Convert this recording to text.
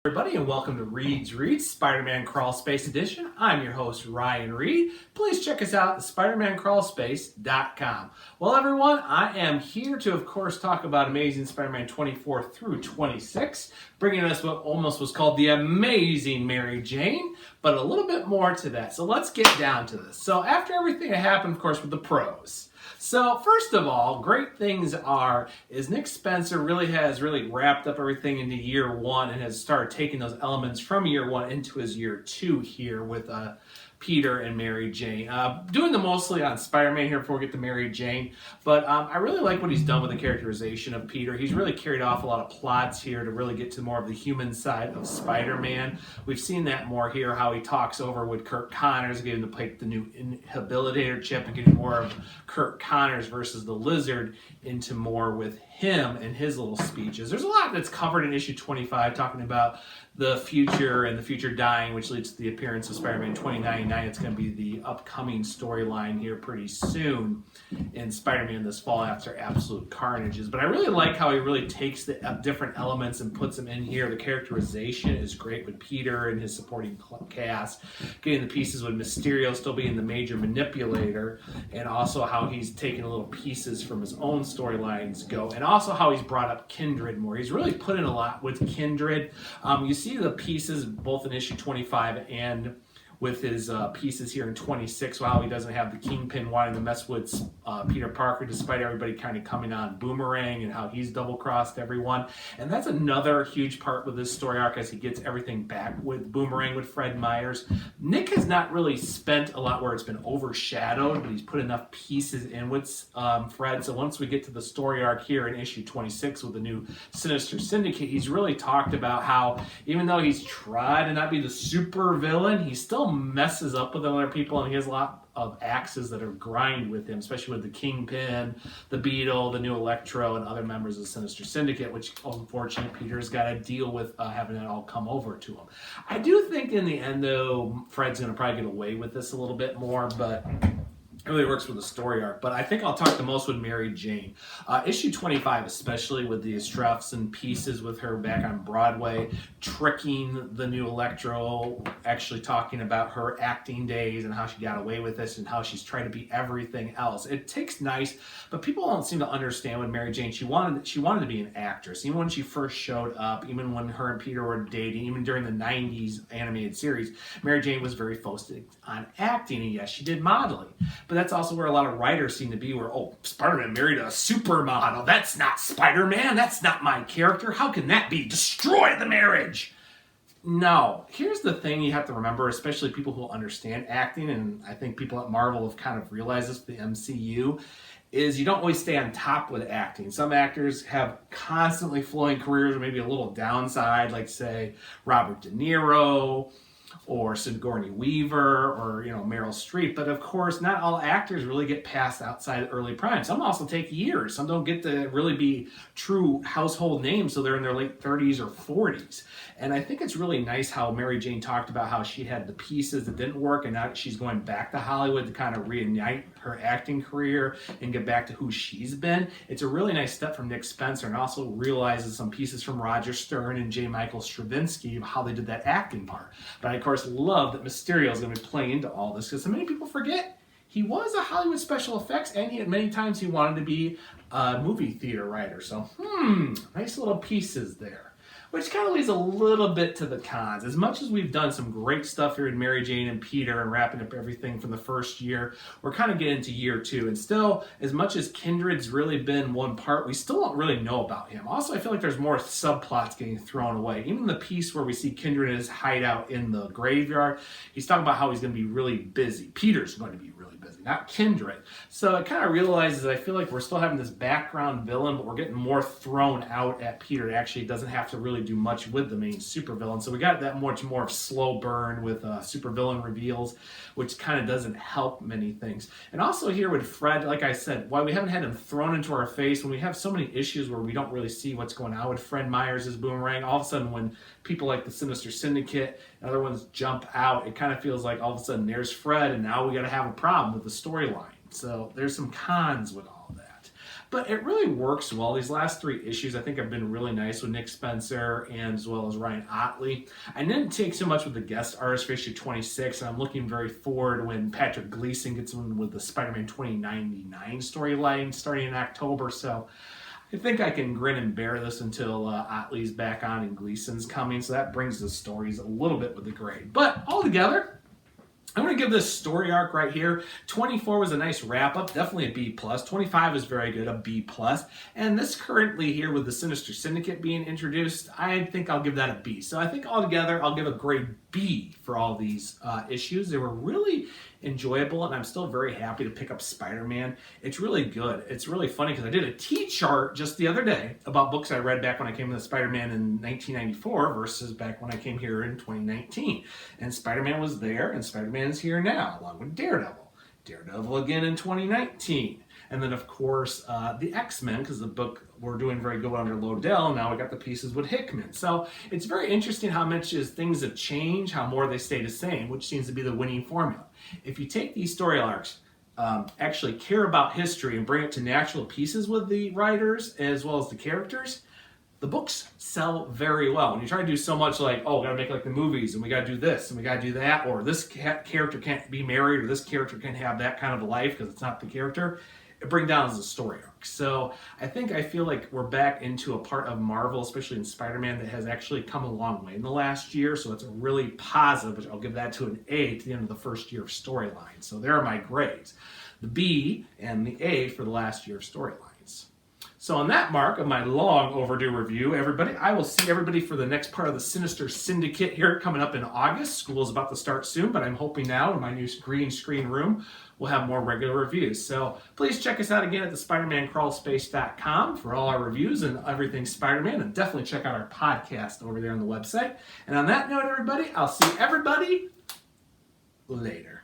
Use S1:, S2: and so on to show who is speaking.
S1: Everybody, and welcome to Reed's Reads Spider-Man Crawl Space Edition. I'm your host, Ryan Reed. Please check us out at SpidermanCrawlspace.com. Well, everyone, I am here to, of course, talk about Amazing Spider-Man 24 through 26, bringing us what almost was called the Amazing Mary Jane, but a little bit more to that. So let's get down to this. So after everything that happened, of course, with the pros. So first of all, great things is Nick Spencer has wrapped up everything into year one and has started taking those elements from year one into his year two here with Peter and Mary Jane. Doing them mostly on Spider-Man here before we get to Mary Jane, but I really like what he's done with the characterization of Peter. He's really carried off a lot of plots here to really get to more of the human side of Spider-Man. We've seen that more here, how he talks over with Kirk Connors, getting to pick the new inhabilitator chip and getting more of Kirk Connors versus the Lizard into more with him and his little speeches. There's a lot that's covered in issue 25 talking about the future and the future dying, which leads to the appearance of Spider-Man 2099. It's going to be the upcoming storyline here pretty soon in Spider-Man this fall after Absolute Carnages. But I really like how he really takes the different elements and puts them in here. The characterization is great with Peter and his supporting cast, getting the pieces with Mysterio still being the major manipulator, and also how he's taking little pieces from his own storylines go, and also how he's brought up Kindred more. He's really put in a lot with Kindred. You see the pieces both in issue 25 and with his pieces here in 26, how he doesn't have the Kingpin wanting to mess with Peter Parker despite everybody kind of coming on Boomerang, and how he's double-crossed everyone. And that's another huge part with this story arc as he gets everything back with Boomerang with Fred Myers. Nick has not really spent a lot where it's been overshadowed, but he's put enough pieces in with Fred. So once we get to the story arc here in issue 26 with the new Sinister Syndicate, he's really talked about how even though he's tried to not be the super villain, he still messes up with other people, and he has a lot of axes that are grind with him, especially with the Kingpin, the Beetle, the new Electro, and other members of the Sinister Syndicate, which unfortunately Peter's got to deal with having it all come over to him. I do think in the end, though, Fred's going to probably get away with this a little bit more, but it really works with the story arc. But I think I'll talk the most with Mary Jane. Issue 25, especially with the Estrefs and pieces with her back on Broadway, tricking the new Electro, actually talking about her acting days and how she got away with this and how she's trying to be everything else. It takes nice, but people don't seem to understand with Mary Jane. She wanted to be an actress. Even when she first showed up, even when her and Peter were dating, even during the 90s animated series, Mary Jane was very focused on acting, and yes, she did modeling. But that's also where a lot of writers seem to be, where, oh, Spider-Man married a supermodel. That's not Spider-Man. That's not my character. How can that be? Destroy the marriage. No. Here's the thing you have to remember, especially people who understand acting, and I think people at Marvel have kind of realized this with the MCU, is you don't always stay on top with acting. Some actors have constantly flowing careers or maybe a little downside, like, say, Robert De Niro, or Sigourney Weaver, or Meryl Streep. But of course, not all actors really get past outside early prime. Some also take years. Some don't get to really be true household names, so they're in their late 30s or 40s. And I think it's really nice how Mary Jane talked about how she had the pieces that didn't work, and now she's going back to Hollywood to kind of reignite her acting career and get back to who she's been. It's a really nice step from Nick Spencer, and also realizes some pieces from Roger Stern and J. Michael Straczynski of how they did that acting part. But I, of course, love that Mysterio is going to be playing into all this, because so many people forget he was a Hollywood special effects, and he had many times he wanted to be a movie theater writer. So, nice little pieces there. Which kind of leads a little bit to the cons. As much as we've done some great stuff here in Mary Jane and Peter and wrapping up everything from the first year, we're kind of getting into year two. And still, as much as Kindred's really been one part, we still don't really know about him. Also, I feel like there's more subplots getting thrown away. Even the piece where we see Kindred in his hideout in the graveyard, he's talking about how he's going to be really busy. Peter's going to be really busy, not Kindred. So it kind of realizes, I feel like we're still having this background villain, but we're getting more thrown out at Peter. It actually doesn't have to really do much with the main supervillain. So we got that much more of slow burn with supervillain reveals, which kind of doesn't help many things. And also here with Fred, like I said, why we haven't had him thrown into our face when we have so many issues where we don't really see what's going on with Fred Myers as Boomerang. All of a sudden, when people like the Sinister Syndicate and other ones jump out, it kind of feels like all of a sudden there's Fred, and now we got to have a problem with the storyline. So there's some cons with all of that. But it really works well. These last 3 issues I think have been really nice with Nick Spencer and as well as Ryan Ottley. I didn't take so much with the guest artist for issue 26, and I'm looking very forward when Patrick Gleason gets in with the Spider-Man 2099 storyline starting in October. So I think I can grin and bear this until Ottley's back on and Gleason's coming. So that brings the stories a little bit with the grade. But altogether, I'm going to give this story arc right here. 24 was a nice wrap up, definitely a B+. 25 is very good, a B+. And this currently here with the Sinister Syndicate being introduced, I think I'll give that a B. So I think altogether I'll give a grade B for all these issues. They were really enjoyable, and I'm still very happy to pick up Spider-Man. It's really good. It's really funny because I did a T-chart just the other day about books I read back when I came to Spider-Man in 1994 versus back when I came here in 2019. And Spider-Man was there, and Spider-Man's here now, along with Daredevil. Daredevil again in 2019. And then, of course, the X-Men, because the book we're doing very good under Lodell. Now we got the pieces with Hickman. So it's very interesting how much as things have changed, how more they stay the same, which seems to be the winning formula. If you take these story arcs, actually care about history and bring it to natural pieces with the writers as well as the characters, the books sell very well. When you try to do so much like, oh, we got to make like the movies, and we got to do this, and we got to do that, or this character can't be married, or this character can't have that kind of a life because it's not the character, it brings down the story arc. So I feel like we're back into a part of Marvel, especially in Spider-Man, that has actually come a long way in the last year. So it's a really positive, which I'll give that to an A to the end of the first year of storyline. So there are my grades. The B and the A for the last year of storylines. So on that mark of my long overdue review, everybody, I will see everybody for the next part of the Sinister Syndicate here coming up in August. School is about to start soon, but I'm hoping now in my new green screen room, we'll have more regular reviews. So please check us out again at the SpidermanCrawlspace.com for all our reviews and everything Spider-Man, and definitely check out our podcast over there on the website. And on that note, everybody, I'll see everybody later.